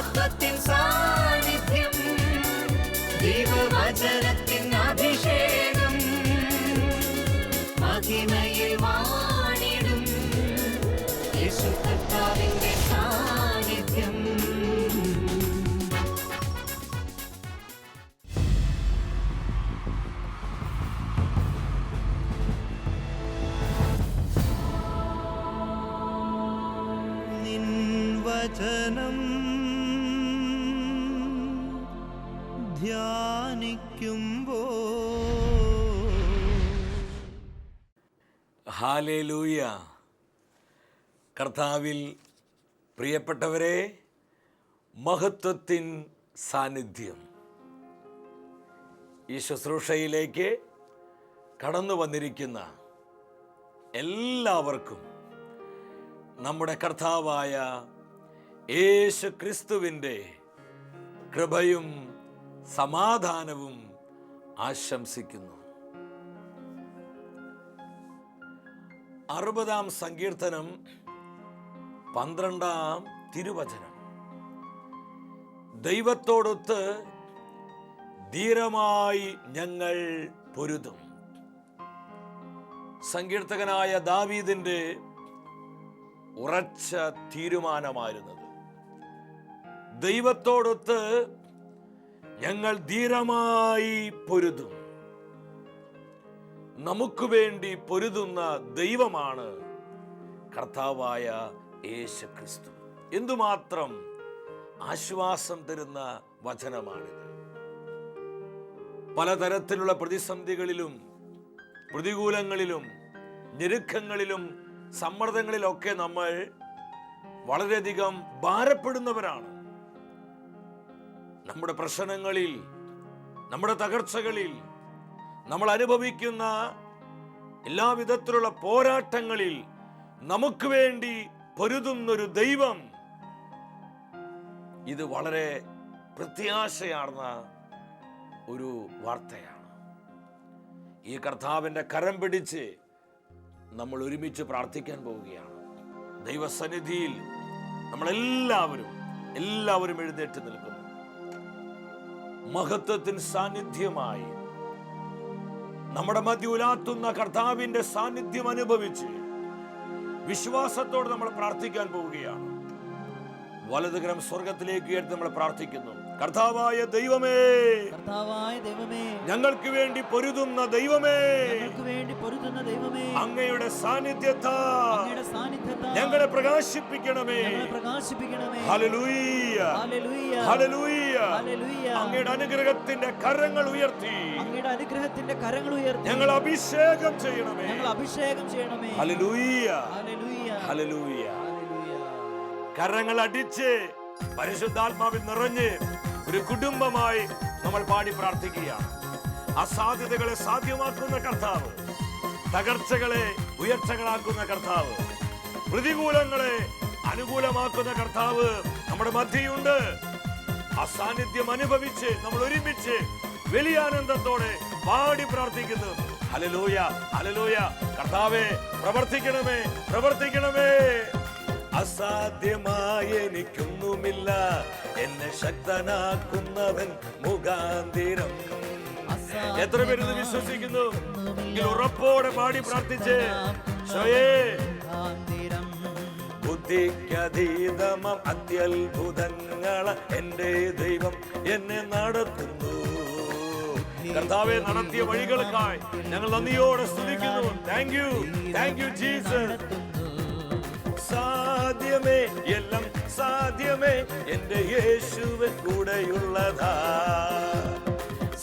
മഹത്വത്തിൻ സാന്നിധ്യം, ദൈവവചനത്തിൻ അഭിഷേകം, മഹിമയിൽ വാണിടും യേശു കർത്താവിന്റെ സാന്നിധ്യം. നിൻ വചനം ധ്യാനിക്കുമ്പോൾ ഹല്ലേലൂയ. കർത്താവിൽ പ്രിയപ്പെട്ടവരെ, മഹത്വത്തിൻ സാന്നിധ്യം. ഈ ശുശ്രൂഷയിലേക്ക് കടന്നു വന്നിരിക്കുന്ന എല്ലാവർക്കും നമ്മുടെ കർത്താവായ യേശു ക്രിസ്തുവിൻ്റെ കൃപയും സമാധാനവും ആശംസിക്കുന്നു. 60-ാം സങ്കീർത്തനം 12-ാം തിരുവചനം. ദൈവത്തോടൊത്ത് ധീരമായി ഞങ്ങൾ പൊരുതും. സങ്കീർത്തകനായ ദാവീദിന്റെ ഉറച്ച തീരുമാനമായിരുന്നത്. ദൈവത്തോടൊത്ത് ഞങ്ങൾ ധീരമായി പൊരുതും. നമുക്ക് വേണ്ടി പൊരുതുന്ന ദൈവമാണ് കർത്താവായ യേശു ക്രിസ്തു. എന്തുമാത്രം ആശ്വാസം തരുന്ന വചനമാണിത്. പലതരത്തിലുള്ള പ്രതിസന്ധികളിലും പ്രതികൂലങ്ങളിലും ഞെരുക്കങ്ങളിലും സമ്മർദ്ദങ്ങളിലൊക്കെ നമ്മൾ വളരെയധികം ഭാരപ്പെടുന്നവരാണ്. നമ്മുടെ പ്രശ്നങ്ങളിൽ, നമ്മുടെ തകർച്ചകളിൽ, നമ്മൾ അനുഭവിക്കുന്ന എല്ലാവിധത്തിലുള്ള പോരാട്ടങ്ങളിൽ നമുക്ക് വേണ്ടി പൊരുതുന്നൊരു ദൈവം. ഇത് വളരെ പ്രത്യാശയാർന്ന ഒരു വാർത്തയാണ്. ഈ കർത്താവിൻ്റെ കരം പിടിച്ച് നമ്മൾ ഒരുമിച്ച് പ്രാർത്ഥിക്കാൻ പോവുകയാണ്. ദൈവസന്നിധിയിൽ നമ്മളെല്ലാവരും എഴുന്നേറ്റ് നിൽക്കുന്നു. മഹത്വത്തിൻ സാന്നിധ്യമായി നമ്മുടെ മധ്യ ഉലാത്തുന്ന കർത്താവിന്റെ സാന്നിധ്യം അനുഭവിച്ച് വിശ്വാസത്തോടെ നമ്മൾ പ്രാർത്ഥിക്കാൻ പോവുകയാണ്. വലതുകരം സ്വർഗത്തിലേക്ക് ഉയർത്തി നമ്മൾ പ്രാർത്ഥിക്കുന്നു. കർത്താവായ ദൈവമേ, ഞങ്ങൾക്ക് വേണ്ടി പൊരുതുന്ന ദൈവമേ, അങ്ങയുടെ സാന്നിധ്യത്താൽ ഞങ്ങളെ പ്രകാശിപ്പിക്കണമേ. Hallelujah, hallelujah. അങ്ങയുടെ അനുഗ്രഹത്തിന്റെ കരങ്ങൾ ഉയർത്തി ഞങ്ങൾ അഭിഷേകം ചെയ്യണമേ. Hallelujah, hallelujah. കരങ്ങൾ അടിച്ച് പരിശുദ്ധാത്മാവിൽ നിറഞ്ഞ് ഒരു കുടുംബമായി നമ്മൾ പാടി പ്രാർത്ഥിക്കുകയാണ്. അസാധ്യതകളെ സാധ്യമാക്കുന്ന കർത്താവ്, തകർച്ചകളെ ഉയർച്ചകളാക്കുന്ന കർത്താവ്, പ്രതികൂലങ്ങളെ അനുകൂലമാക്കുന്ന കർത്താവ് നമ്മുടെ മധ്യയുണ്ട്. ആ സാന്നിധ്യം അനുഭവിച്ച് നമ്മൾ ഒരുമിച്ച് വലിയ ആനന്ദത്തോടെ പാടി പ്രാർത്ഥിക്കുന്നു. Hallelujah, hallelujah. കർത്താവേ, പ്രവർത്തിക്കണമേ, പ്രവർത്തിക്കണമേ. അസാധ്യമായ എനിക്കൊന്നുമില്ല, എന്നെ ശക്തനാക്കുന്നവൻ മുഖാന്തിരം. എത്ര പേര് ഇത് വിശ്വസിക്കുന്നു? ഉറപ്പോടെ പാടി പ്രാർത്ഥിച്ച് ബുദ്ധിക്കതീതമം അത്യത്ഭുതങ്ങൾ എന്റെ ദൈവം എന്നെ നടത്തുന്നു. കർത്താവെ, നടത്തിയ വഴികൾക്കായി ഞങ്ങൾ നന്ദിയോടെ സ്തുതിക്കുന്നു. Thank you, thank you Jesus. സാധ്യമേ, എല്ലാം സാധ്യമേ, എന്റെ യേശുവൻ കൂടെയുള്ളതാ.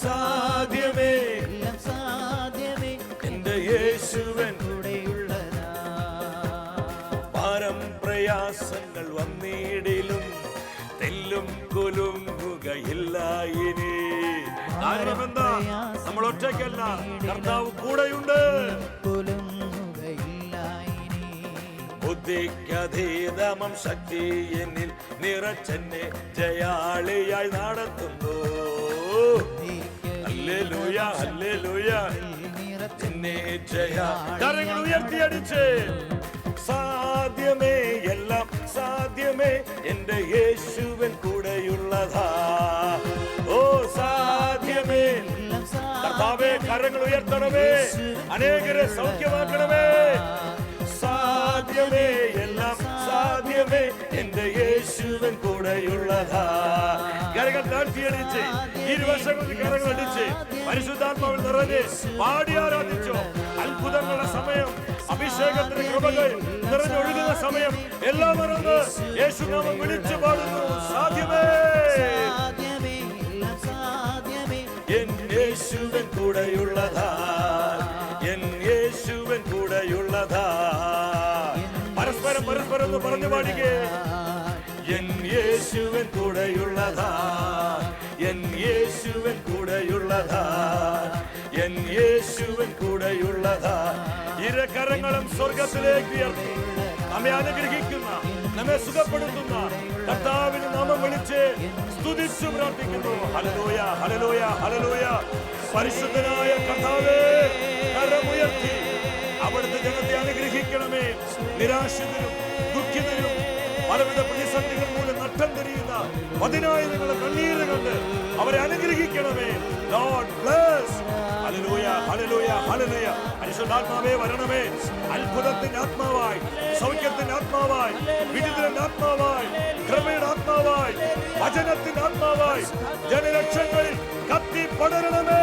സാധ്യമേ, എല്ലാം സാധ്യമേ, എന്റെ യേശുവൻ കൂടെയുള്ളതാ. ഭാരം പ്രയാസങ്ങൾ വന്നിടിലും തെല്ലും കുലുങ്ങുകയില്ല ഇനി. കാരണം എന്താ? നമ്മൾ ഒറ്റയ്ക്കല്ല, കർത്താവ് കൂടെയുണ്ട്. ബുദ്ധിക്കതീതമം ശക്തി എന്നിൽ നിറച്ചെന്നെ ജയാളിയായി നടത്തുന്നു. Hallelujah, hallelujah. എന്നെ കരങ്ങൾ ഉയർത്തിയടിച്ച് സാധ്യമേ, എല്ലാം സാധ്യമേ, എന്റെ യേശുവൻ കൂടെ കൂടെയുള്ളതാ. ഓ സാധ്യമേ. കർത്താവേ, കരങ്ങൾ ഉയർത്തണമേ, അനേകരെ സൗഖ്യമാക്കണമേ. സാധ്യമേ, എല്ലാം സാധ്യമേ, എന്റെ യേശുവൻ കൂടെയുള്ളതാ. കരങ്ങൾ താഴ്ത്തിയടിച്ച്, ഇരുവശങ്ങളിൽ കരങ്ങൾ അടിച്ച്, പരിശുദ്ധാത്മാവിൽ നിറഞ്ഞ് പാടി ആരാധിച്ചോ. അത്ഭുതങ്ങളുടെ സമയം, അഭിഷേകത്തിന്റെ കൃപകൾ നിറഞ്ഞൊഴുകുന്ന സമയം. എല്ലാം മറന്ന് യേശുനാമം വിളിച്ചു പാടുന്നു. സാധ്യമേ, എൻ യേശുവൻ കൂടെയുള്ളതാ, എൻ യേശുവൻ കൂടെയുള്ളതാ. പരസ്പരം പരസ്പരം ഒന്ന് പറഞ്ഞു പാടിക്കേ. എൻ യേശുവൻ കൂടെയുള്ളതാ, എൻ യേശുവൻ കൂടെയുള്ളതാ, എൻ യേശുവൻ കൂടെയുള്ളതാ. ഇരകരങ്ങളും സ്വർഗത്തിലേക്ക് ഉയർത്തി നമ്മെ അനുഗ്രഹിക്കുന്ന, നമ്മെ സുഖപ്പെടുത്തുന്ന കർത്താവിന് നാമം വിളിച്ച് സ്തുതിച്ചു പ്രാർത്ഥിക്കുന്നു. Hallelujah, hallelujah, hallelujah. പരിശുദ്ധനായ കർത്താവേ, കരമുയർത്തി അവിടുത്തെ ജനത്തെ അനുഗ്രഹിക്കണമേ. നിരാശിതരും ദുഃഖിതരും പലവിധ പ്രതിസന്ധികൾ മൂലം നട്ടം തിരിയുന്ന പതിനായിരങ്ങളുടെ കണ്ണീര് കണ്ട് അവരെ അനുഗ്രഹിക്കണമേ. Lord bless. Hallelujah, hallelujah, hallelujah. പരിശുദ്ധാത്മാവേ വരണമേ. അത്ഭുതത്തിന്റെ ആത്മാവായി, സൗഖ്യത്തിന്റെ ആത്മാവായി, വിടുതലിന്റെ ആത്മാവായി, കൃപയുടെ ആത്മാവായി, വചനത്തിന്റെ ആത്മാവായി ജനലക്ഷങ്ങളിൽ കത്തി പടരണമേ.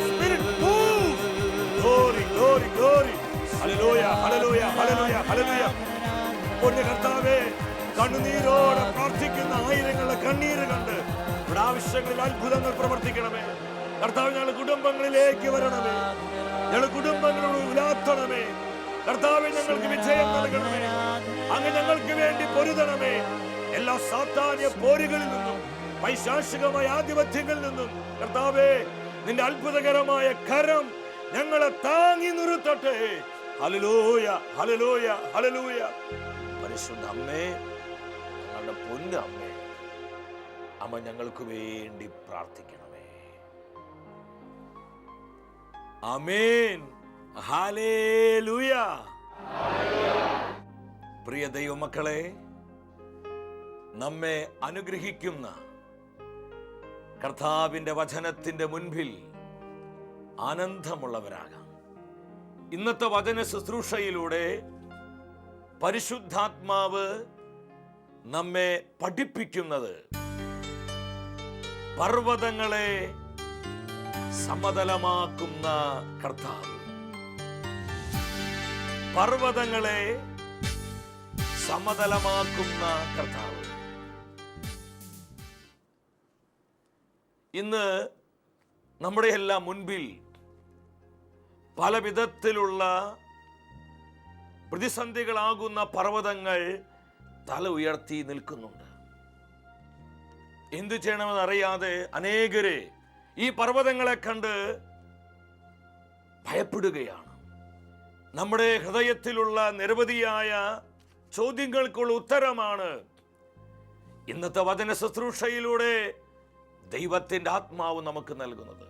Spirit move. Glory, glory, glory. Hallelujah, hallelujah, hallelujah, hallelujah. പൊന്നു കർത്താവേ, കണ്ണുനീരോടെ പ്രാർത്ഥിക്കുന്ന ആയിരങ്ങളുടെ കണ്ണീര് കണ്ട് ഇവിടെ ആവശ്യങ്ങളിൽ അത്ഭുതങ്ങൾ പ്രവർത്തിക്കണമേ. കർത്താവ്, ഞങ്ങളുടെ കുടുംബങ്ങളിലേക്ക് വരണമേ. ഞങ്ങളുടെ കുടുംബങ്ങളോട് ഉലാത്തണമേ. കർത്താവെ, ഞങ്ങൾക്ക് വിജയം നൽകണമേ. അങ്ങ് ഞങ്ങൾക്ക് വേണ്ടി പൊരുതണമേ. എല്ലാ സാത്താന്യ പോരുകളിൽ നിന്നും, പൈശാചികമായ ആധിപത്യങ്ങളിൽ നിന്നും കർത്താവേ, നിന്റെ അത്ഭുതകരമായ കരം ഞങ്ങളെ താങ്ങി നിർത്തട്ടെ. Hallelujah, hallelujah, hallelujah. പരിശുദ്ധ അമ്മേ, ഞങ്ങളുടെ പൊന്നു അമ്മേ, അമ്മ ഞങ്ങൾക്ക് വേണ്ടി പ്രാർത്ഥിക്കണമേ. ആമേൻ. ഹല്ലേലൂയ. പ്രിയ ദൈവമക്കളെ, നമ്മെ അനുഗ്രഹിക്കുന്ന കർത്താവിന്റെ വചനത്തിന്റെ മുൻപിൽ ആനന്ദമുള്ളവരാകാം. ഇന്നത്തെ വചന ശുശ്രൂഷയിലൂടെ പരിശുദ്ധാത്മാവ് നമ്മെ പഠിപ്പിക്കുന്നത് പർവ്വതങ്ങളെ സമതലമാക്കുന്ന കർത്താവ്, പർവ്വതങ്ങളെ സമതലമാക്കുന്ന കർത്താവ്. ഇന്ന് നമ്മുടെ എല്ലാം മുൻപിൽ പല വിധത്തിലുള്ള പ്രതിസന്ധികളാകുന്ന പർവ്വതങ്ങൾ തല ഉയർത്തി നിൽക്കുന്നുണ്ട്. എന്തു ചെയ്യണമെന്നറിയാതെ അനേകരെ ഈ പർവ്വതങ്ങളെ കണ്ട് ഭയപ്പെടുകയാണ്. നമ്മുടെ ഹൃദയത്തിലുള്ള നിരവധിയായ ചോദ്യങ്ങൾക്കുള്ള ഉത്തരമാണ് ഇന്നത്തെ വചന ശുശ്രൂഷയിലൂടെ ദൈവത്തിന്റെ ആത്മാവ് നമുക്ക് നൽകുന്നത്.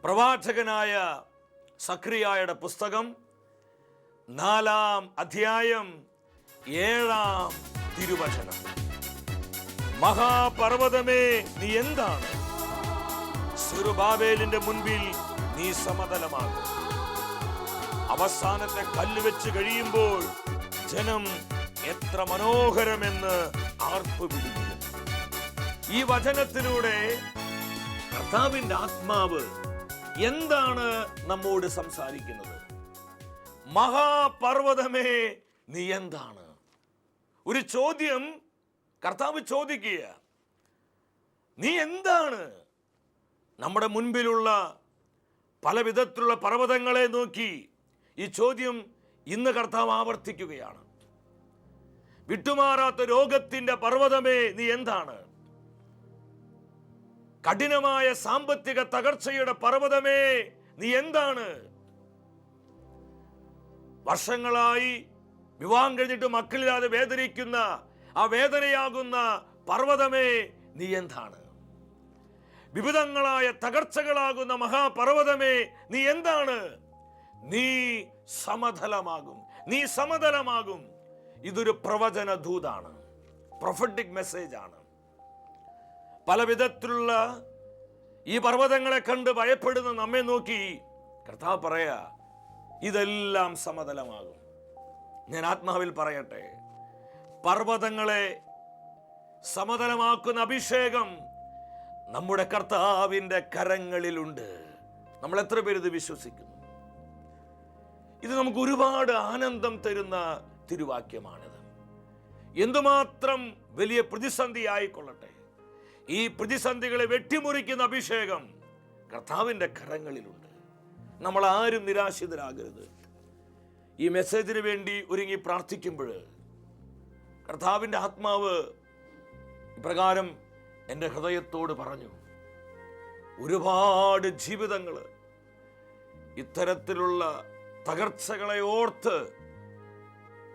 പ്രവാചകനായ സക്രിയായുടെ പുസ്തകം 4-ാം അധ്യായം 7-ാം തിരുവചനം. മഹാപർവ്വതമേ, നീ എന്താണ്? സെറുബാബേലിന്റെ മുൻപിൽ നീ സമതലമാകും. അവസാനത്തെ കല്ല് വെച്ച് കഴിയുമ്പോൾ ജനം എത്ര മനോഹരമെന്ന് ആർപ്പ് വിളിക്കും. ഈ വചനത്തിലൂടെ കർത്താവിന്റെ ആത്മാവ് എന്താണ് നമ്മോട് സംസാരിക്കുന്നത്? മഹാപർവ്വതമേ, നീ എന്താണ്? ഒരു ചോദ്യം കർത്താവ് ചോദിക്കുക. നീ എന്താണ്? നമ്മുടെ മുൻപിലുള്ള പല വിധത്തിലുള്ള പർവ്വതങ്ങളെ നോക്കി ഈ ചോദ്യം ഇന്ന് കർത്താവ് ആവർത്തിക്കുകയാണ്. വിട്ടുമാറാത്ത രോഗത്തിന്റെ പർവ്വതമേ, നീ എന്താണ്? കഠിനമായ സാമ്പത്തിക തകർച്ചയുടെ പർവ്വതമേ, നീ എന്താണ്? വർഷങ്ങളായി വിവാഹം കഴിഞ്ഞിട്ട് മക്കളില്ലാതെ വേദനിക്കുന്ന ആ വേദനയാകുന്ന പർവ്വതമേ, നീ എന്താണ്? വിവിധങ്ങളായ തകർച്ചകളാകുന്ന മഹാപർവ്വതമേ, നീ എന്താണ്? നീ സമതലമാകും, നീ സമതലമാകും. ഇതൊരു പ്രവചന ദൂതാണ്. പ്രൊഫറ്റിക് മെസ്സേജാണ്. പല വിധത്തിലുള്ള ഈ പർവ്വതങ്ങളെ കണ്ട് ഭയപ്പെടുന്ന നമ്മെ നോക്കി കർത്താവ് പറയാ, ഇതെല്ലാം സമതലമാകും. ഞാൻ ആത്മാവിൽ പറയട്ടെ, പർവ്വതങ്ങളെ സമതലമാക്കുന്ന അഭിഷേകം നമ്മുടെ കർത്താവിൻ്റെ കരങ്ങളിലുണ്ട്. നമ്മൾ എത്ര പേര് ഇത് വിശ്വസിക്കുന്നു? ഇത് നമുക്ക് ഒരുപാട് ആനന്ദം തരുന്ന തിരുവാക്യമാണിത്. എന്തുമാത്രം വലിയ പ്രതിസന്ധി ആയിക്കൊള്ളട്ടെ, ഈ പ്രതിസന്ധികളെ വെട്ടിമുറിക്കുന്ന അഭിഷേകം കർത്താവിൻ്റെ കരങ്ങളിലുണ്ട്. നമ്മൾ ആരും നിരാശിതരാകരുത്. ഈ മെസ്സേജിന് വേണ്ടി ഒരുങ്ങി പ്രാർത്ഥിക്കുമ്പോൾ കർത്താവിൻ്റെ ആത്മാവ് ഇപ്രകാരം എൻ്റെ ഹൃദയത്തോട് പറഞ്ഞു, ഒരുപാട് ജീവിതങ്ങൾ ഇത്തരത്തിലുള്ള തകർച്ചകളെ ഓർത്ത്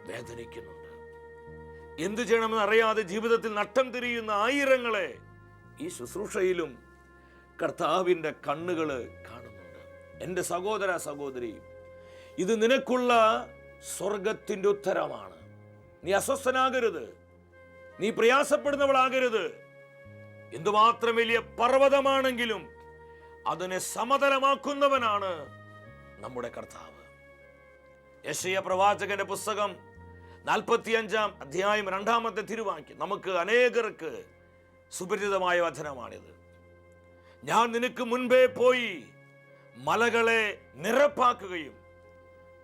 വേദനിക്കുന്നുണ്ട്. എന്തു ചെയ്യണമെന്ന് അറിയാതെ ജീവിതത്തിൽ നട്ടം തിരിയുന്ന ആയിരങ്ങളെ ഈ ശുശ്രൂഷയിലും കർത്താവിൻ്റെ കണ്ണുകൾ കാണുന്നുണ്ട്. എൻ്റെ സഹോദര സഹോദരി, ഇത് നിനക്കുള്ള സ്വർഗത്തിൻ്റെ ഉത്തരമാണ്. നീ അസ്വസ്ഥനാകരുത്, നീ പ്രയാസപ്പെടുന്നവളാകരുത്. എന്തുമാത്രം വലിയ പർവ്വതമാണെങ്കിലും അതിനെ സമതലമാക്കുന്നവനാണ് നമ്മുടെ കർത്താവ്. യെശയ്യാ പ്രവാചകന്റെ പുസ്തകം 45-ാം അധ്യായം 2-ാമത്തെ തിരുവാക്യം നമുക്ക് അനേകർക്ക് സുപരിചിതമായ വചനമാണിത്. ഞാൻ നിനക്ക് മുൻപേ പോയി മലകളെ നിരപ്പാക്കുകയും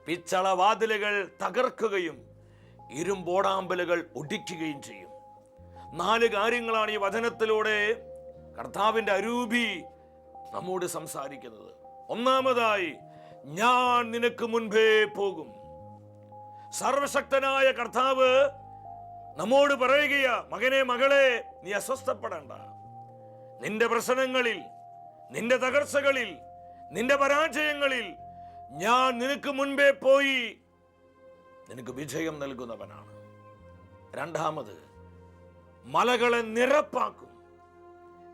പിച്ചള വാതിലുകൾ തകർക്കുകയും ഇരുമ്പോടാമ്പലുകൾ ഒടിക്കുകയും ചെയ്യും. 4 കാര്യങ്ങളാണ് ഈ വചനത്തിലൂടെ കർത്താവിൻ്റെ അരൂപി നമ്മോട് സംസാരിക്കുന്നത്. ഒന്നാമതായി, ഞാൻ നിനക്ക് മുൻപേ പോകും. സർവശക്തനായ കർത്താവ് നമ്മോട് പറയുകയാ, മകനെ മകളെ, നീ അസ്വസ്ഥപ്പെടണ്ട. നിന്റെ പ്രശ്നങ്ങളിൽ, നിന്റെ തകർച്ചകളിൽ, നിന്റെ പരാജയങ്ങളിൽ ഞാൻ നിനക്ക് മുൻപേ പോയി നിനക്ക് വിജയം നൽകുന്നവനാണ്. രണ്ടാമത്, മലകളെ നിരപ്പാക്കും.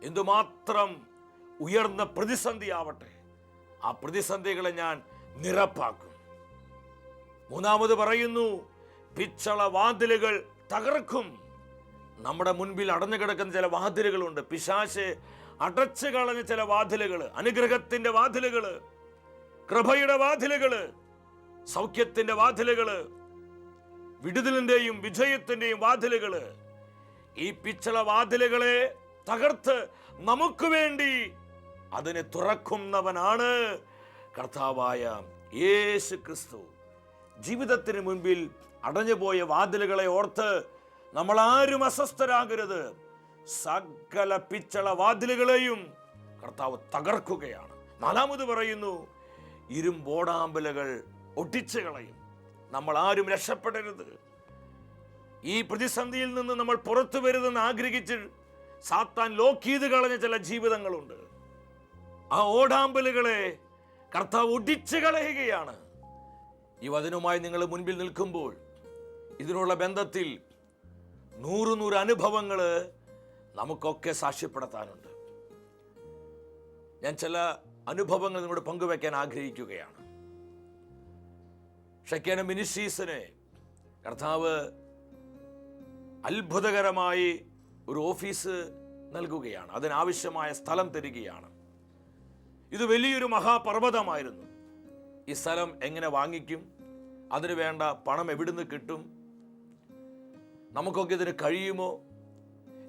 എന്തുമാത്രം ഉയർന്ന പ്രതിസന്ധി ആവട്ടെ, ആ പ്രതിസന്ധികളെ ഞാൻ നിരപ്പാക്കും. മൂന്നാമത് പറയുന്നു, പിച്ചള വാതിലുകൾ തകർക്കും. നമ്മുടെ മുൻപിൽ അടഞ്ഞു കിടക്കുന്ന ചില വാതിലുകളുണ്ട്. പിശാച് അടച്ചു കളഞ്ഞ ചില വാതിലുകൾ, അനുഗ്രഹത്തിന്റെ വാതിലുകൾ, കൃപയുടെ വാതിലുകൾ, സൗഖ്യത്തിന്റെ വാതിലുകൾ, വിടുതലിന്റെയും വിജയത്തിന്റെയും വാതിലുകൾ. ഈ പിച്ചള വാതിലുകളെ തകർത്ത് നമുക്ക് വേണ്ടി അതിനെ തുറക്കുന്നവനാണ് കർത്താവായ യേശു ക്രിസ്തു. ജീവിതത്തിന് മുൻപിൽ അടഞ്ഞുപോയ വാതിലുകളെ ഓർത്ത് നമ്മൾ ആരും അസ്വസ്ഥരാകരുത്. സകല പിച്ചള വാതിലുകളെയും കർത്താവ് തകർക്കുകയാണ്. നാലാമത് പറയുന്നു, ഇരുമ്പോടാമ്പലുകൾ ഒട്ടിച്ചു കളയും. നമ്മൾ ആരും രക്ഷപ്പെടരുത്. ഈ പ്രതിസന്ധിയിൽ നിന്ന് നമ്മൾ പുറത്തു വരുതെന്ന് ആഗ്രഹിച്ച് സാത്താൻ ലോക്ക് ചെയ്ത് കളഞ്ഞ ചില ജീവിതങ്ങളുണ്ട്. ആ ഓടാമ്പലുകളെ കർത്താവ് ഒടിച്ചു കളയുകയാണ്. ഈ വചനവുമായി നിങ്ങൾ മുൻപിൽ നിൽക്കുമ്പോൾ ഇതിനുള്ള ബന്ധത്തിൽ 100 അനുഭവങ്ങൾ നമുക്കൊക്കെ സാക്ഷ്യപ്പെടുത്താനുണ്ട്. ഞാൻ ചില അനുഭവങ്ങൾ നിങ്ങളോട് പങ്കുവെക്കാൻ ആഗ്രഹിക്കുകയാണ്. ഷെക്കേന മിനിസ്ട്രീസിന് കർത്താവ് അത്ഭുതകരമായി ഒരു ഓഫീസ് നൽകുകയാണ്. അതിനാവശ്യമായ സ്ഥലം തരികയാണ്. ഇത് വലിയൊരു മഹാപർവ്വതമായിരുന്നു. ഈ സ്ഥലം എങ്ങനെ വാങ്ങിക്കും? അതിന് വേണ്ട പണം എവിടുന്ന് കിട്ടും? നമുക്കൊക്കെ ഇതിന് കഴിയുമോ?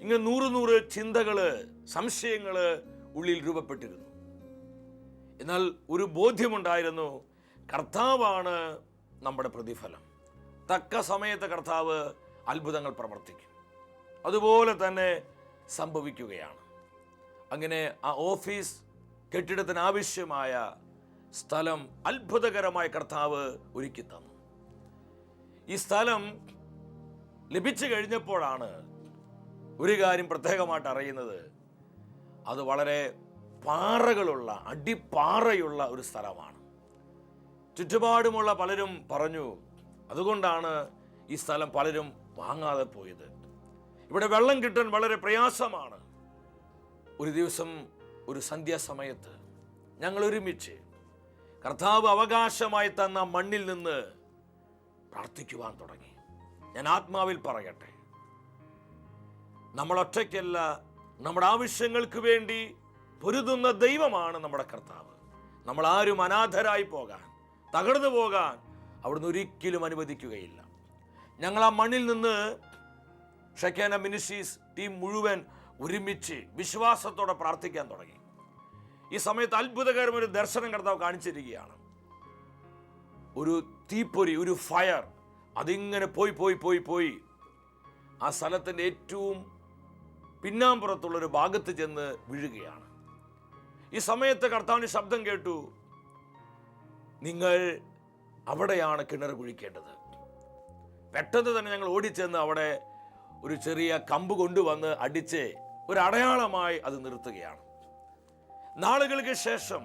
ഇങ്ങനെ 100 ചിന്തകള്, സംശയങ്ങള് ഉള്ളിൽ രൂപപ്പെട്ടിരുന്നു. എന്നാൽ ഒരു ബോധ്യമുണ്ടായിരുന്നു, കർത്താവാണ് നമ്മുടെ പ്രതിഫലം. തക്ക സമയത്ത് കർത്താവ് അത്ഭുതങ്ങൾ പ്രവർത്തിക്കും. അതുപോലെ തന്നെ സംഭവിക്കുകയാണ്. അങ്ങനെ ആ ഓഫീസ് കെട്ടിടത്തിന് ആവശ്യമായ സ്ഥലം അത്ഭുതകരമായ കർത്താവ് ഒരുക്കി തന്നു. ഈ സ്ഥലം ലഭിച്ചു കഴിഞ്ഞപ്പോഴാണ് ഒരു കാര്യം പ്രത്യേകമായിട്ട് അറിയുന്നത്. അത് വളരെ പാറകളുള്ള, അടിപ്പാറയുള്ള ഒരു സ്ഥലമാണ്. ചുറ്റുപാടുമുള്ള പലരും പറഞ്ഞു, അതുകൊണ്ടാണ് ഈ സ്ഥലം പലരും വാങ്ങാതെ പോയത്. ഇവിടെ വെള്ളം കിട്ടാൻ വളരെ പ്രയാസമാണ്. ഒരു ദിവസം ഒരു സന്ധ്യാസമയത്ത് ഞങ്ങൾ ഒരുമിച്ച് കർത്താവ് അവകാശമായി തന്ന മണ്ണിൽ നിന്ന് പ്രാർത്ഥിക്കുവാൻ തുടങ്ങി. ഞാൻ ആത്മാവിൽ പറയട്ടെ, നമ്മൾ ഒറ്റയ്ക്കല്ല, നമ്മുടെ ആവശ്യങ്ങൾക്ക് വേണ്ടി പൊരുതുന്ന ദൈവമാണ് നമ്മുടെ കർത്താവ്. നമ്മൾ ആരും അനാഥരായി പോകാൻ, തകർന്നു പോകാൻ അവിടുന്ന് ഒരിക്കലും അനുവദിക്കുകയില്ല. ഞങ്ങൾ ആ മണ്ണിൽ നിന്ന് ഷെക്കേന മിനിസ്ട്രീസ് ടീം മുഴുവൻ ഒരുമിച്ച് വിശ്വാസത്തോടെ പ്രാർത്ഥിക്കാൻ തുടങ്ങി. ഈ സമയത്ത് അത്ഭുതകരമായ ഒരു ദർശനം കർത്താവ് കാണിച്ചിരിക്കുകയാണ്. ഒരു തീപ്പൊരി, ഒരു ഫയർ, അതിങ്ങനെ പോയി പോയി പോയി പോയി ആ സ്ഥലത്തിൻ്റെ ഏറ്റവും പിന്നാമ്പുറത്തുള്ളൊരു ഭാഗത്ത് ചെന്ന് വീഴുകയാണ്. ഈ സമയത്ത് കർത്താവിൻ്റെ ശബ്ദം കേട്ടു, നിങ്ങൾ അവിടെയാണ് കിണർ കുഴിക്കേണ്ടത്. പെട്ടെന്ന് തന്നെ ഞങ്ങൾ ഓടിച്ചെന്ന് അവിടെ ഒരു ചെറിയ കമ്പ് കൊണ്ടുവന്ന് അടിച്ച് ഒരു അടയാളമായി അത് നിർത്തുകയാണ്. നാളുകൾക്ക് ശേഷം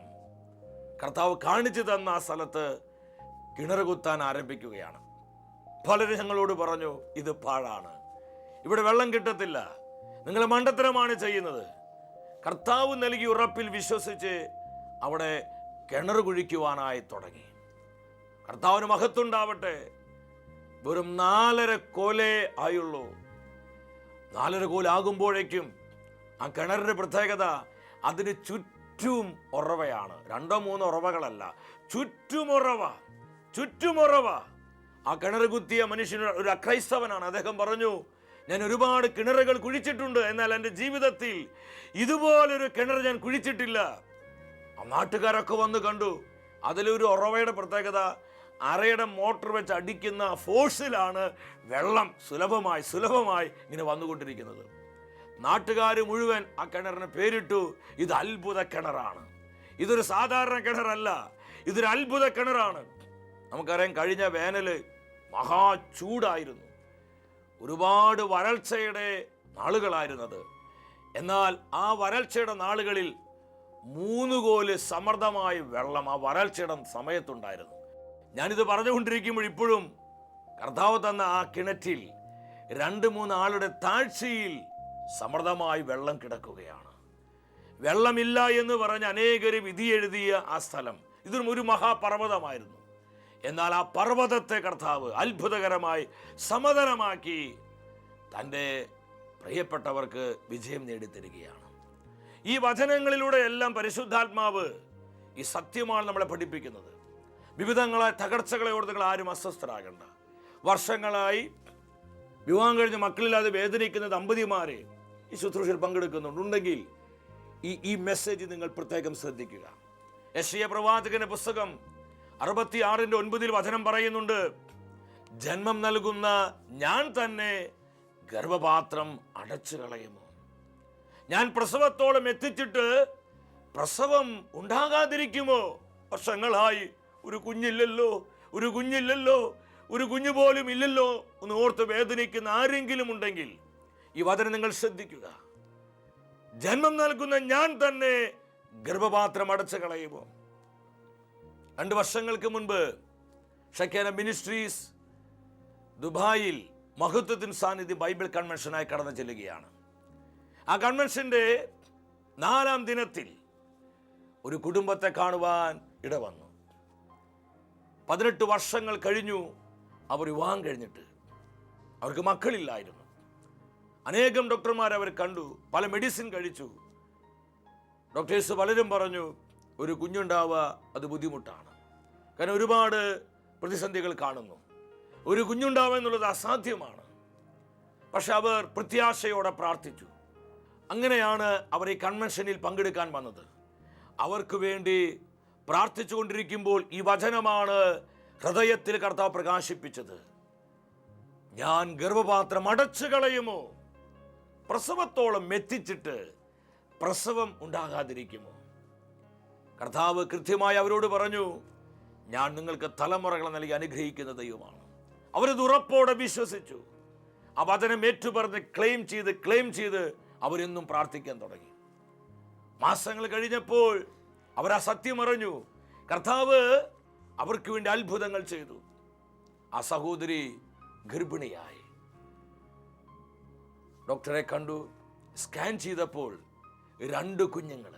കർത്താവ് കാണിച്ചു തന്ന ആ സ്ഥലത്ത് കിണർ കുത്താൻ ആരംഭിക്കുകയാണ്. പലരും ഞങ്ങളോട് പറഞ്ഞു, ഇത് പാഴാണ്, ഇവിടെ വെള്ളം കിട്ടത്തില്ല, നിങ്ങൾ മണ്ടത്തരമാണ് ചെയ്യുന്നത്. കർത്താവ് നൽകിയ ഉറപ്പിൽ വിശ്വസിച്ച് അവിടെ കിണർ കുഴിക്കുവാനായി തുടങ്ങി. കർത്താവിന് മഹത്വമുണ്ടാവട്ടെ. വെറും 4.5 കോലേ ആയുള്ളൂ. 4.5 കോലാകുമ്പോഴേക്കും ആ കിണറിന്റെ പ്രത്യേകത, അതിന് ചുറ്റും ഉറവയാണ്. 2-3 ഉറവകളല്ല, ചുറ്റുമുറവ. ആ കിണർ കുത്തിയ മനുഷ്യൻ ഒരു അക്രൈസ്തവനാണ്. അദ്ദേഹം പറഞ്ഞു, ഞാൻ ഒരുപാട് കിണറുകൾ കുഴിച്ചിട്ടുണ്ട്, എന്നാൽ എൻ്റെ ജീവിതത്തിൽ ഇതുപോലൊരു കിണർ ഞാൻ കുഴിച്ചിട്ടില്ല. ആ നാട്ടുകാരൊക്കെ വന്ന് കണ്ടു. അതിലൊരു ഉറവയുടെ പ്രത്യേകത, അരയുടെ മോട്ടോർ വെച്ച് അടിക്കുന്ന ഫോഴ്സിലാണ് വെള്ളം സുലഭമായി ഇങ്ങനെ വന്നുകൊണ്ടിരിക്കുന്നത്. നാട്ടുകാർ മുഴുവൻ ആ കിണറിന് പേരിട്ടു, ഇത് അത്ഭുത കിണറാണ്, ഇതൊരു സാധാരണ കിണറല്ല, ഇതൊരു അത്ഭുത കിണറാണ്. നമുക്കറിയാം, കഴിഞ്ഞ വേനല് മഹാചൂടായിരുന്നു, ഒരുപാട് വരൾച്ചയുടെ നാളുകളായിരുന്നത്. എന്നാൽ ആ വരൾച്ചയുടെ നാളുകളിൽ 3 കോല് സമൃദ്ധമായ വെള്ളം ആ വരൾച്ചയുടെ സമയത്തുണ്ടായിരുന്നു. ഞാനിത് പറഞ്ഞുകൊണ്ടിരിക്കുമ്പോൾ ഇപ്പോഴും കർത്താവ് തന്ന ആ കിണറ്റിൽ 2-3 ആളുടെ താഴ്ചയിൽ സമൃദ്ധമായി വെള്ളം കിടക്കുകയാണ്. വെള്ളമില്ല എന്ന് പറഞ്ഞ് അനേകരും വിധി എഴുതിയ ആ സ്ഥലം, ഇതും ഒരു മഹാപർവ്വതമായിരുന്നു. എന്നാൽ ആ പർവ്വതത്തെ കർത്താവ് അത്ഭുതകരമായി സമതലമാക്കി തൻ്റെ പ്രിയപ്പെട്ടവർക്ക് വിജയം നേടിത്തരികയാണ്. ഈ വചനങ്ങളിലൂടെ എല്ലാം പരിശുദ്ധാത്മാവ് ഈ സത്യമാണ് നമ്മളെ പഠിപ്പിക്കുന്നത്. വിവിധങ്ങളായ തകർച്ചകളെ ഓർത്ത് നിങ്ങൾ ആരും അസ്വസ്ഥരാകണ്ട. വർഷങ്ങളായി വിവാഹം കഴിഞ്ഞ് മക്കളില്ലാതെ വേദനിക്കുന്ന ദമ്പതിമാരെ ഈ ശുശ്രൂഷയിൽ പങ്കെടുക്കുന്നുണ്ടെങ്കിൽ ഈ മെസ്സേജ് നിങ്ങൾ പ്രത്യേകം ശ്രദ്ധിക്കുക. യെശയ്യാ പ്രവാചകന്റെ പുസ്തകം 66:9 വചനം പറയുന്നുണ്ട്, ജന്മം നൽകുന്ന ഞാൻ തന്നെ ഗർഭപാത്രം അടച്ചു കളയുമോ? ഞാൻ പ്രസവത്തോളം എത്തിച്ചിട്ട് പ്രസവം ഉണ്ടാകാതിരിക്കുമോ? വർഷങ്ങളായി ഒരു കുഞ്ഞില്ലല്ലോ, ഒരു കുഞ്ഞു പോലും ഇല്ലല്ലോ എന്ന് ഓർത്ത് വേദനിക്കുന്ന ആരെങ്കിലും ഉണ്ടെങ്കിൽ ഈ വചനം നിങ്ങൾ ശ്രദ്ധിക്കുക. ജന്മം നൽകുന്ന ഞാൻ തന്നെ ഗർഭപാത്രം അടച്ചു കളയുമോ? 2 വർഷങ്ങൾക്ക് മുൻപ് ഷെക്കേന മിനിസ്ട്രീസ് ദുബായിൽ മഹത്വത്തിൻ സാന്നിധ്യം ബൈബിൾ കൺവെൻഷനായി കടന്നു ചെല്ലുകയാണ്. ആ കൺവെൻഷന്റെ 4ാം ദിനത്തിൽ ഒരു കുടുംബത്തെ കാണുവാൻ ഇടവന്നു. 18 വർഷങ്ങൾ കഴിഞ്ഞു അവർ വിവാഹം കഴിഞ്ഞിട്ട്. അവർക്ക് മക്കളില്ലായിരുന്നു. അനേകം ഡോക്ടർമാർ അവർ കണ്ടു, പല മെഡിസിൻ കഴിച്ചു. ഡോക്ടേഴ്സ് പലരും പറഞ്ഞു, ഒരു കുഞ്ഞുണ്ടാവുക അത് ബുദ്ധിമുട്ടാണ്, കാരണം ഒരുപാട് പ്രതിസന്ധികൾ കാണുന്നു, ഒരു കുഞ്ഞുണ്ടാവുക എന്നുള്ളത് അസാധ്യമാണ്. പക്ഷെ അവർ പ്രത്യാശയോടെ പ്രാർത്ഥിച്ചു. അങ്ങനെയാണ് അവർ ഈ കൺവെൻഷനിൽ പങ്കെടുക്കാൻ വന്നത്. അവർക്ക് വേണ്ടി പ്രാർത്ഥിച്ചു കൊണ്ടിരിക്കുമ്പോൾ ഈ വചനമാണ് ഹൃദയത്തിൽ കർത്താവ് പ്രകാശിപ്പിച്ചത്. ഞാൻ ഗർഭപാത്രം അടച്ചു കളയുമോ? പ്രസവത്തോളം എത്തിച്ചിട്ട് പ്രസവം ഉണ്ടാകാതിരിക്കുമോ? കർത്താവ് കൃത്യമായി അവരോട് പറഞ്ഞു, ഞാൻ നിങ്ങൾക്ക് തലമുറകളെ നൽകി അനുഗ്രഹിക്കുന്ന ദൈവമാണ്. അവരത് ഉറപ്പോടെ വിശ്വസിച്ചു. ആ വചനം ഏറ്റുപറഞ്ഞ് ക്ലെയിം ചെയ്ത് അവരെന്നും പ്രാർത്ഥിക്കാൻ തുടങ്ങി. മാസങ്ങൾ കഴിഞ്ഞപ്പോൾ അവർ ആ സത്യം അറിഞ്ഞു. കർത്താവ് അവർക്ക് വേണ്ടി അത്ഭുതങ്ങൾ ചെയ്തു. ആ സഹോദരി ഗർഭിണിയായി. ഡോക്ടറെ കണ്ടു, സ്കാൻ ചെയ്തപ്പോൾ 2 കുഞ്ഞുങ്ങൾ.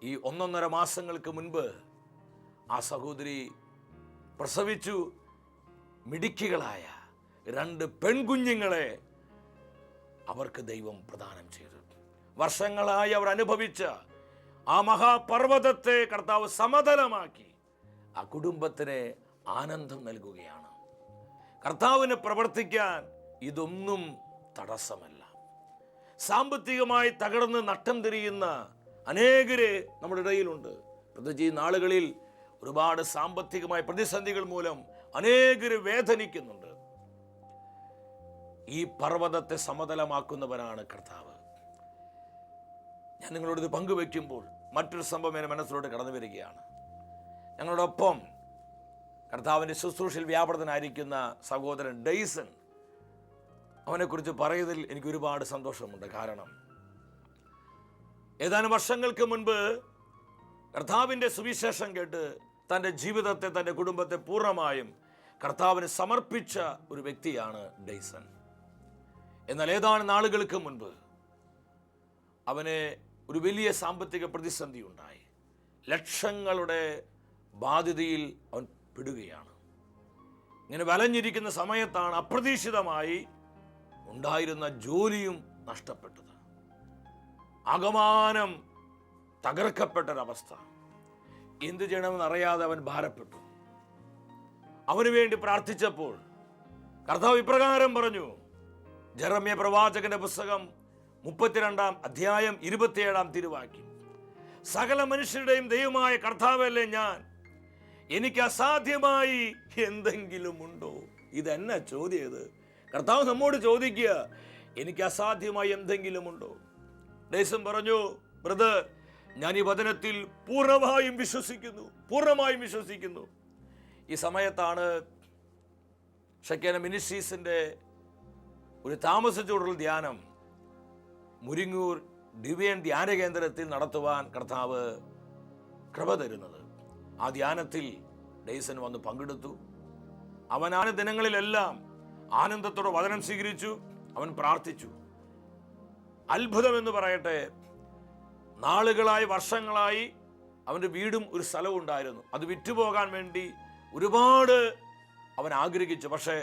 ഈ 1.5 മാസങ്ങൾക്ക് മുൻപ് ആ സഹോദരി പ്രസവിച്ചു. മിടുക്കികളായ 2 പെൺകുഞ്ഞുങ്ങളെ അവർക്ക് ദൈവം പ്രദാനം ചെയ്തു. വർഷങ്ങളായി അവർ അനുഭവിച്ച ആ മഹാപർവ്വതത്തെ കർത്താവ് സമതലമാക്കി ആ കുടുംബത്തിന് ആനന്ദം നൽകുകയാണ്. കർത്താവിന് പ്രവർത്തിക്കാൻ ഇതൊന്നും തടസ്സമല്ല. സാമ്പത്തികമായി തകർന്ന് നട്ടം തിരിയുന്ന അനേകര് നമ്മുടെ ഇടയിലുണ്ട്. പ്രത്യേകിച്ച് ഈ നാളുകളിൽ ഒരുപാട് സാമ്പത്തികമായ പ്രതിസന്ധികൾ മൂലം അനേകര് വേദനിക്കുന്നുണ്ട്. ഈ പർവ്വതത്തെ സമതലമാക്കുന്നവനാണ് കർത്താവ്. ഞാൻ നിങ്ങളോട് ഇത് പങ്കുവെക്കുമ്പോൾ മറ്റൊരു സംഭവം എൻ്റെ മനസ്സിലോട്ട് കടന്നു വരികയാണ്. ഞങ്ങളോടൊപ്പം കർത്താവിൻ്റെ ശുശ്രൂഷയിൽ വ്യാപൃതനായിരിക്കുന്ന സഹോദരൻ ഡെയ്സൺ, അവനെക്കുറിച്ച് പറയുന്നതിൽ എനിക്ക് ഒരുപാട് സന്തോഷമുണ്ട്. കാരണം ഏതാനും വർഷങ്ങൾക്ക് മുൻപ് കർത്താവിൻ്റെ സുവിശേഷം കേട്ട് തൻ്റെ ജീവിതത്തെ, തൻ്റെ കുടുംബത്തെ പൂർണ്ണമായും കർത്താവിന് സമർപ്പിച്ച ഒരു വ്യക്തിയാണ് ഡെയ്സൺ. എന്നാൽ ഏതാനും നാളുകൾക്ക് മുൻപ് അവന് ഒരു വലിയ സാമ്പത്തിക പ്രതിസന്ധി ഉണ്ടായി. ലക്ഷങ്ങളുടെ ബാധ്യതയിൽ അവൻ പെടുകയാണ്. ഇങ്ങനെ വലഞ്ഞിരിക്കുന്ന സമയത്താണ് അപ്രതീക്ഷിതമായി ഉണ്ടായിരുന്ന ജോലിയും നഷ്ടപ്പെട്ടത്. ആകമാനം തകർക്കപ്പെട്ടൊരവസ്ഥ. എന്തു ചെയ്യണമെന്ന് അറിയാതെ അവൻ ഭാരപ്പെട്ടു. അവന് വേണ്ടി പ്രാർത്ഥിച്ചപ്പോൾ കർത്താവ് ഇപ്രകാരം പറഞ്ഞു. ജെറമ്യ പ്രവാചകന്റെ പുസ്തകം 32-ാം അധ്യായം 27-ാം തിരുവാക്യം, സകല മനുഷ്യരുടെയും ദൈവമായ കർത്താവല്ലേ ഞാൻ, എനിക്ക് അസാധ്യമായി എന്തെങ്കിലും ഉണ്ടോ? ഇതെന്നെ ചോദ്യത്. കർത്താവ് നമ്മോട് ചോദിക്കുക, എനിക്ക് അസാധ്യമായി എന്തെങ്കിലും ഉണ്ടോ? ഡെയ്സൺ പറഞ്ഞു, ബ്രദർ, ഞാൻ ഈ വചനത്തിൽ പൂർണ്ണമായും വിശ്വസിക്കുന്നു. ഈ സമയത്താണ് ഷെക്കേന മിനിസ്ട്രീസിന്റെ ഒരു താമസിച്ചുള്ള ധ്യാനം മുരിങ്ങൂർ ഡിവൈൻ ധ്യാന കേന്ദ്രത്തിൽ നടത്തുവാൻ കർത്താവ് കൃപ തരുന്നത്. ആ ധ്യാനത്തിൽ ഡെയ്സൺ വന്ന് പങ്കെടുത്തു. അവൻ ആ ദിനങ്ങളിലെല്ലാം ആനന്ദത്തോടെ വചനം സ്വീകരിച്ചു. അവൻ പ്രാർത്ഥിച്ചു. അത്ഭുതമെന്ന് പറയട്ടെ, നാളുകളായി, വർഷങ്ങളായി അവൻ്റെ വീടും ഒരു സ്ഥലവും ഉണ്ടായിരുന്നു. അത് വിറ്റുപോകാൻ വേണ്ടി ഒരുപാട് അവൻ ആഗ്രഹിച്ചു. പക്ഷേ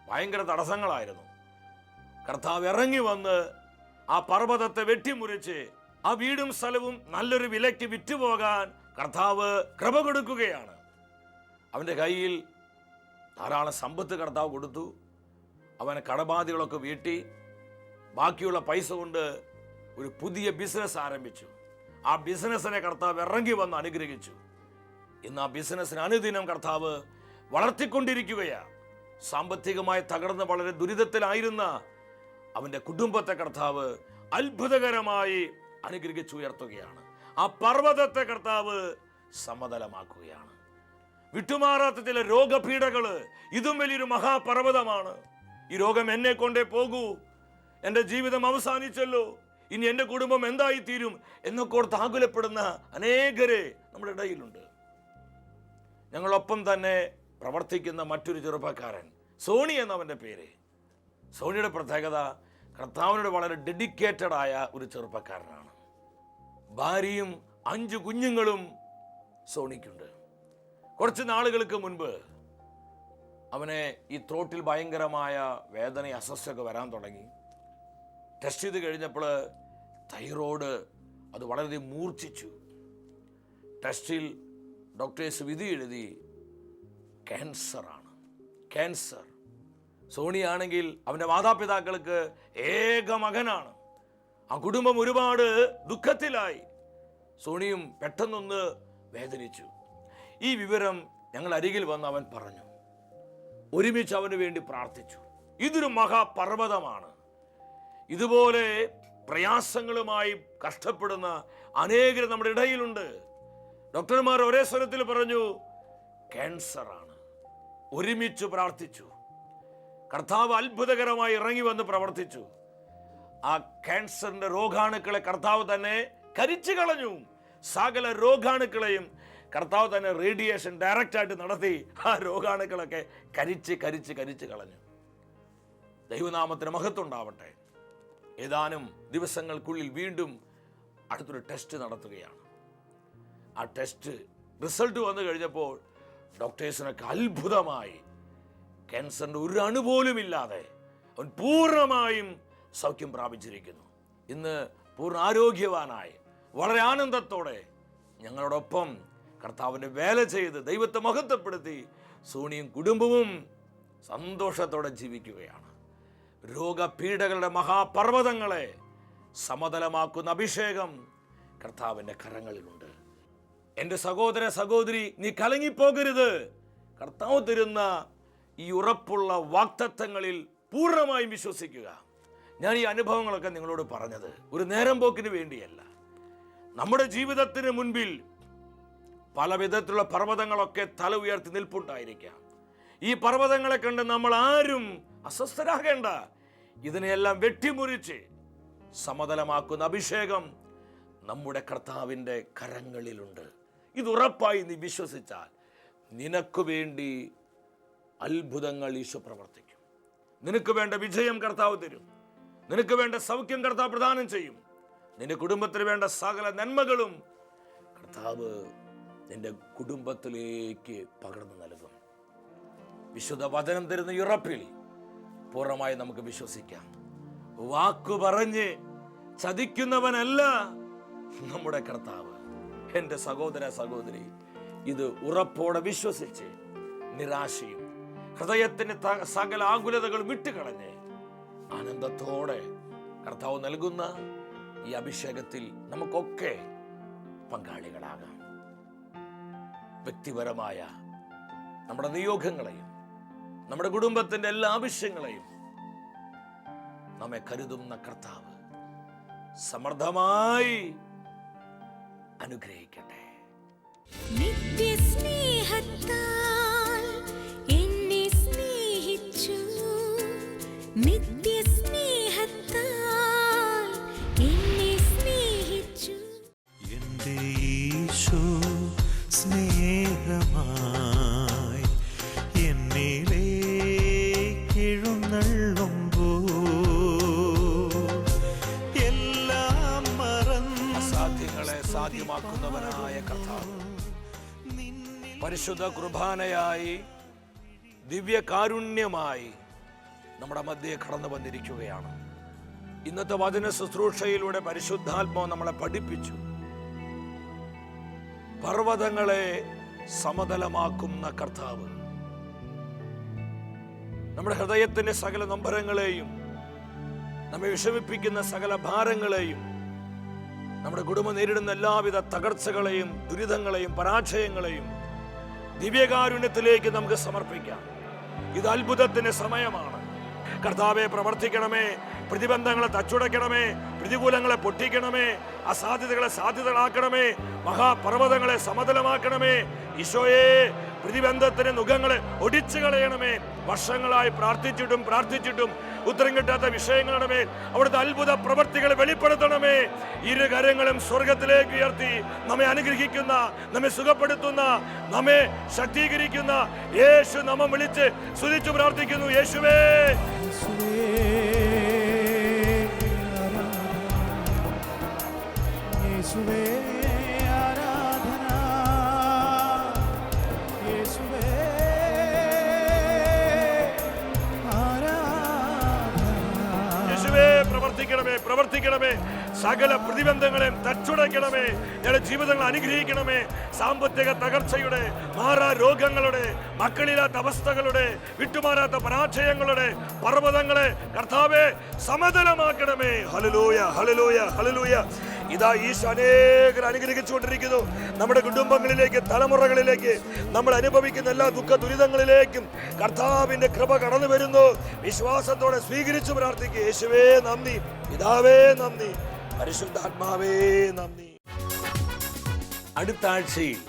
ഭയങ്കര തടസ്സങ്ങളായിരുന്നു. കർത്താവ് ഇറങ്ങി വന്ന് ആ പർവ്വതത്തെ വെട്ടിമുറിച്ച് ആ വീടും സ്ഥലവും നല്ലൊരു വിലയ്ക്ക് വിറ്റുപോകാൻ കർത്താവ് കൃപ കൊടുക്കുകയാണ്. അവൻ്റെ കയ്യിൽ ധാരാളം സമ്പത്ത് കർത്താവ് കൊടുത്തു. അവന് കടബാധ്യതകളൊക്കെ വീട്ടി ബാക്കിയുള്ള പൈസ കൊണ്ട് ഒരു പുതിയ ബിസിനസ് ആരംഭിച്ചു. ആ ബിസിനസ്സിനെ കർത്താവ് ഇറങ്ങി വന്ന് അനുഗ്രഹിച്ചു. ഇന്ന് ആ ബിസിനസ്സിന് അനുദിനം കർത്താവ് വളർത്തിക്കൊണ്ടിരിക്കുകയാണ്. സാമ്പത്തികമായി തകർന്ന് വളരെ ദുരിതത്തിലായിരുന്ന അവൻ്റെ കുടുംബത്തെ കർത്താവ് അത്ഭുതകരമായി അനുഗ്രഹിച്ചുയർത്തുകയാണ്. ആ പർവ്വതത്തെ കർത്താവ് സമതലമാക്കുകയാണ്. വിട്ടുമാറാത്ത ചില രോഗപീഠകള്, ഇതും വലിയൊരു മഹാപർവ്വതമാണ്. ഈ രോഗം എന്നെ കൊണ്ടേ പോകൂ, എൻ്റെ ജീവിതം അവസാനിച്ചല്ലോ, ഇനി എൻ്റെ കുടുംബം എന്തായി തീരും എന്നൊക്കെ ഓർത്ത് ആകുലപ്പെടുന്ന അനേകരെ നമ്മുടെ ഇടയിലുണ്ട്. ഞങ്ങളൊപ്പം തന്നെ പ്രവർത്തിക്കുന്ന മറ്റൊരു ചെറുപ്പക്കാരൻ, സോണി എന്നവൻ്റെ പേര്. സോണിയുടെ പ്രത്യേകത, കർത്താവിനോട് വളരെ ഡെഡിക്കേറ്റഡ് ആയ ഒരു ചെറുപ്പക്കാരനാണ്. ഭാര്യയും 5 കുഞ്ഞുങ്ങളും സോണിക്കുണ്ട്. കുറച്ച് നാളുകൾക്ക് മുൻപ് അവനെ ഈ ത്രോട്ടിൽ ഭയങ്കരമായ വേദന, അസ്വസ്ഥയൊക്കെ വരാൻ തുടങ്ങി. ടെസ്റ്റ് ചെയ്ത് കഴിഞ്ഞപ്പോൾ തൈറോയ്ഡ് അത് വളരെ മൂർച്ഛിച്ചു. ടെസ്റ്റിൽ ഡോക്ടേഴ്സ് വിധി എഴുതി ക്യാൻസറാണ്. ക്യാൻസർ. സോണിയാണെങ്കിൽ അവൻ്റെ മാതാപിതാക്കൾക്ക് ഏക മകനാണ്. ആ കുടുംബം ഒരുപാട് ദുഃഖത്തിലായി. സോണിയും പെട്ടെന്നൊന്ന് വേദനിച്ചു. ഈ വിവരം ഞങ്ങൾ അരികിൽ വന്ന് അവൻ പറഞ്ഞു. ഒരുമിച്ച് അവന് വേണ്ടി പ്രാർത്ഥിച്ചു. ഇതൊരു മഹാപർവ്വതമാണ്. ഇതുപോലെ പ്രയാസങ്ങളുമായി കഷ്ടപ്പെടുന്ന അനേകർ നമ്മുടെ ഇടയിലുണ്ട്. ഡോക്ടർമാർ ഒരേ സ്വരത്തിൽ പറഞ്ഞു, ക്യാൻസറാണ്. ഒരുമിച്ച് പ്രാർത്ഥിച്ചു. കർത്താവ് അത്ഭുതകരമായി ഇറങ്ങി വന്ന് പ്രവർത്തിച്ചു. ആ ക്യാൻസറിന്റെ രോഗാണുക്കളെ കർത്താവ് തന്നെ കരിച്ചു കളഞ്ഞു. സകല രോഗാണുക്കളെയും കർത്താവ് തന്നെ റേഡിയേഷൻ ഡയറക്റ്റായിട്ട് നടത്തി ആ രോഗാണുക്കളൊക്കെ കരിച്ച് കളഞ്ഞു. ദൈവനാമത്തിന് മഹത്വം ഉണ്ടാവട്ടെ. ഏതാനും ദിവസങ്ങൾക്കുള്ളിൽ വീണ്ടും അടുത്തൊരു ടെസ്റ്റ് നടത്തുകയാണ്. ആ ടെസ്റ്റ് റിസൾട്ട് വന്നു കഴിഞ്ഞപ്പോൾ ഡോക്ടേഴ്സിനൊക്കെ അത്ഭുതമായി. ക്യാൻസറിൻ്റെ ഒരു അണുപോലും ഇല്ലാതെ അവൻ പൂർണ്ണമായും സൗഖ്യം പ്രാപിച്ചിരിക്കുന്നു. ഇന്ന് പൂർണ്ണ ആരോഗ്യവാനായി വളരെ ആനന്ദത്തോടെ ഞങ്ങളോടൊപ്പം കർത്താവിൻ്റെ വേല ചെയ്ത് ദൈവത്തെ മഹത്വപ്പെടുത്തി സോണിയും കുടുംബവും സന്തോഷത്തോടെ ജീവിക്കുകയാണ്. രോഗപീഠകളുടെ മഹാപർവ്വതങ്ങളെ സമതലമാക്കുന്ന അഭിഷേകം കർത്താവിൻ്റെ കരങ്ങളിലുണ്ട്. എൻ്റെ സഹോദര സഹോദരി, നീ കലങ്ങിപ്പോകരുത്. കർത്താവ് തരുന്ന ഈ ഉറപ്പുള്ള വാഗ്ദത്തങ്ങളിൽ പൂർണ്ണമായും വിശ്വസിക്കുക. ഞാൻ ഈ അനുഭവങ്ങളൊക്കെ നിങ്ങളോട് പറഞ്ഞത് ഒരു നേരം പോക്കിന് വേണ്ടിയല്ല. നമ്മുടെ ജീവിതത്തിന് മുൻപിൽ പല വിധത്തിലുള്ള പർവ്വതങ്ങളൊക്കെ തല ഉയർത്തി നിൽപ്പുണ്ടായിരിക്കാം. ഈ പർവ്വതങ്ങളെ കണ്ട് നമ്മൾ ആരും അസ്വസ്ഥരാകേണ്ട. ഇതിനെയെല്ലാം വെട്ടിമുറിച്ച് സമതലമാക്കുന്ന അഭിഷേകം നമ്മുടെ കർത്താവിൻ്റെ കരങ്ങളിലുണ്ട്. ഇത് ഉറപ്പായി നീ വിശ്വസിച്ചാൽ നിനക്ക് വേണ്ടി അത്ഭുതങ്ങൾ ഈശോ പ്രവർത്തിക്കും. നിനക്ക് വേണ്ട വിജയം കർത്താവ് തരും. നിനക്ക് വേണ്ട സൗഖ്യം കർത്താവ് പ്രദാനം ചെയ്യും. നിന്റെ കുടുംബത്തിന് വേണ്ട സകല നന്മകളും കർത്താവ് നിന്റെ കുടുംബത്തിലേക്ക് പകർന്നു നൽകും. വിശുദ്ധ വചനം തരുന്ന ഉറപ്പിൽ പൂർണ്ണമായി നമുക്ക് വിശ്വസിക്കാം. വാക്കു പറഞ്ഞ് ചതിക്കുന്നവനല്ല നമ്മുടെ കർത്താവ്. എൻ്റെ സഹോദര സഹോദരി, ഇത് ഉറപ്പോടെ വിശ്വസിച്ച് നിരാശയും ഹൃദയത്തിന് സകല ആകുലതകളും വിട്ടുകളഞ്ഞ് ആനന്ദത്തോടെ കർത്താവ് നൽകുന്ന ഈ അഭിഷേകത്തിൽ നമുക്കൊക്കെ പങ്കാളികളാകാം. വ്യക്തിപരമായ നമ്മുടെ നിയോഗങ്ങളെയും നമ്മുടെ കുടുംബത്തിൻ്റെ എല്ലാ ആവശ്യങ്ങളെയും നമ്മെ കരുതുന്ന കർത്താവ് സമൃദ്ധമായി അനുഗ്രഹിക്കട്ടെ. നിത്യസ്നേഹത്താൽ എന്നെ സ്നേഹിച്ചു, നിത്യസ്നേഹത്താൽ എന്നെ സ്നേഹിച്ചു. എൻ്റെ ഈശോ സ്നേഹമായി എന്നിലേക്ക് എഴുന്നള്ളുമ്പോൾ എല്ലാം മറന്ന് അസാധ്യങ്ങളെ സാധ്യമാക്കുന്നവനായ കർത്താവ് പരിശുദ്ധ കുർബാനയായി ദിവ്യകാരുണ്യമായി നമ്മുടെ മധ്യേ കടന്നു വന്നിരിക്കുകയാണ്. ഇന്നത്തെ വചന ശുശ്രൂഷയിലൂടെ പരിശുദ്ധാത്മാവ് നമ്മളെ പഠിപ്പിച്ചു. പർവ്വതങ്ങളെ സമതലമാക്കുന്ന കർത്താവ് നമ്മുടെ ഹൃദയത്തിന്റെ സകല നൊമ്പരങ്ങളെയും നമ്മെ വിഷമിപ്പിക്കുന്ന സകല ഭാരങ്ങളെയും നമ്മുടെ കുടുംബം നേരിടുന്ന എല്ലാവിധ തകർച്ചകളെയും ദുരിതങ്ങളെയും പരാജയങ്ങളെയും ദിവ്യകാരുണ്യത്തിലേക്ക് നമുക്ക് സമർപ്പിക്കാം. ഇത് അത്ഭുതത്തിന് സമയമാണ്. കർത്താവെ പ്രവർത്തിക്കണമേ, പ്രതിബന്ധങ്ങളെ തച്ചുടയ്ക്കണമേ, പ്രതികൂലങ്ങളെ പൊട്ടിക്കണമേ, അസാധ്യതകളെ സാധ്യതകളാക്കണമേ, മഹാപർവ്വതങ്ങളെ സമതലമാക്കണമേ. ഈശോയെ, പ്രതിബന്ധത്തിന് നുഖങ്ങളെ ഒടിച്ചു കളയണമേ. വർഷങ്ങളായി പ്രാർത്ഥിച്ചിട്ടും ഉത്തരം കിട്ടാത്ത വിഷയങ്ങളുടെ മേൽ അവിടുത്തെ അത്ഭുത പ്രവർത്തികളെ വെളിപ്പെടുത്തണമേ. ഇരു കരങ്ങളും സ്വർഗത്തിലേക്ക് ഉയർത്തി നമ്മെ അനുഗ്രഹിക്കുന്ന, നമ്മെ സുഖപ്പെടുത്തുന്ന, നമ്മെ ശക്തീകരിക്കുന്ന യേശു നാമം വിളിച്ച് സ്തുതിച്ചു പ്രാർത്ഥിക്കുന്നു. യേശുവേ, യേശുവേ ആരാധന, യേശുവേ ആരാധന. യേശുവേ, പ്രവർത്തിക്കണമേ. സകല പ്രതിബന്ധങ്ങളെയും തച്ചുടയ്ക്കണമേ. ഞങ്ങളുടെ ജീവിതങ്ങൾ അനുഗ്രഹിക്കണമേ. സാമ്പത്തിക തകർച്ചയുടെ, മാറാ രോഗങ്ങളുടെ, മക്കളില്ലാത്ത അവസ്ഥകളുടെ, വിട്ടുമാറാത്ത പരാജയങ്ങളുടെ പർവ്വതങ്ങളെ കർത്താവേ സമതലമാക്കണമേ. Hallelujah, hallelujah, hallelujah. ഇതാ ഈശോ അനേകർ അനുഗ്രഹിച്ചുകൊണ്ടിരിക്കുന്നു. നമ്മുടെ കുടുംബങ്ങളിലേക്ക്, തലമുറകളിലേക്ക്, നമ്മൾ അനുഭവിക്കുന്ന എല്ലാ ദുഃഖ ദുരിതങ്ങളിലേക്കും കർത്താവിന്റെ കൃപ കടന്നു വരുന്നു. വിശ്വാസത്തോടെ സ്വീകരിച്ചു പ്രാർത്ഥിക്കുക. യേശുവേ നന്ദി, പിതാവേ നന്ദി, പരിശുദ്ധാത്മാവേ നന്ദി. അടുത്ത ആഴ്ചയിൽ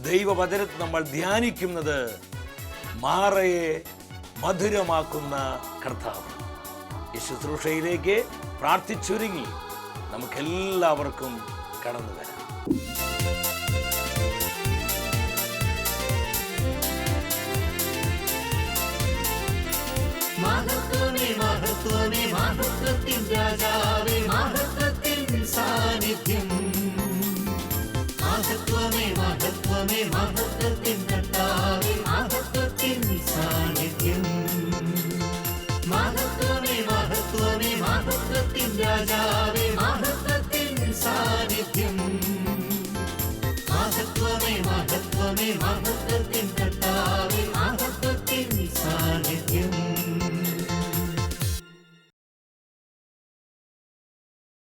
ദൈവവചനത്തിൽ നമ്മൾ ധ്യാനിക്കുന്നത് മാറയെ മധുരമാക്കുന്ന കർത്താവ്. ഈ ശുശ്രൂഷയിലേക്ക് പ്രാർത്ഥിച്ചൊരുങ്ങി നമുക്കെല്ലാവർക്കും കടന്നു വരാം. മഹത്വമേ മഹത്വമേ മഹത്വത്തിൻ രാജാവേ, മഹത്വത്തിൻ സാന്നിധ്യം. മഹത്വമേ മഹത്വമേ മഹത്വത്തിൻ കർത്താവേ, മഹത്വത്തിൻ സാന്നിധ്യം. മഹത്വമേ മഹത്വമേ രാജാവേ മഹത്വത്തിൻ സാന്നിധ്യം മഹത്വമേ മഹത്വമേ മഹത്വത്തിൻ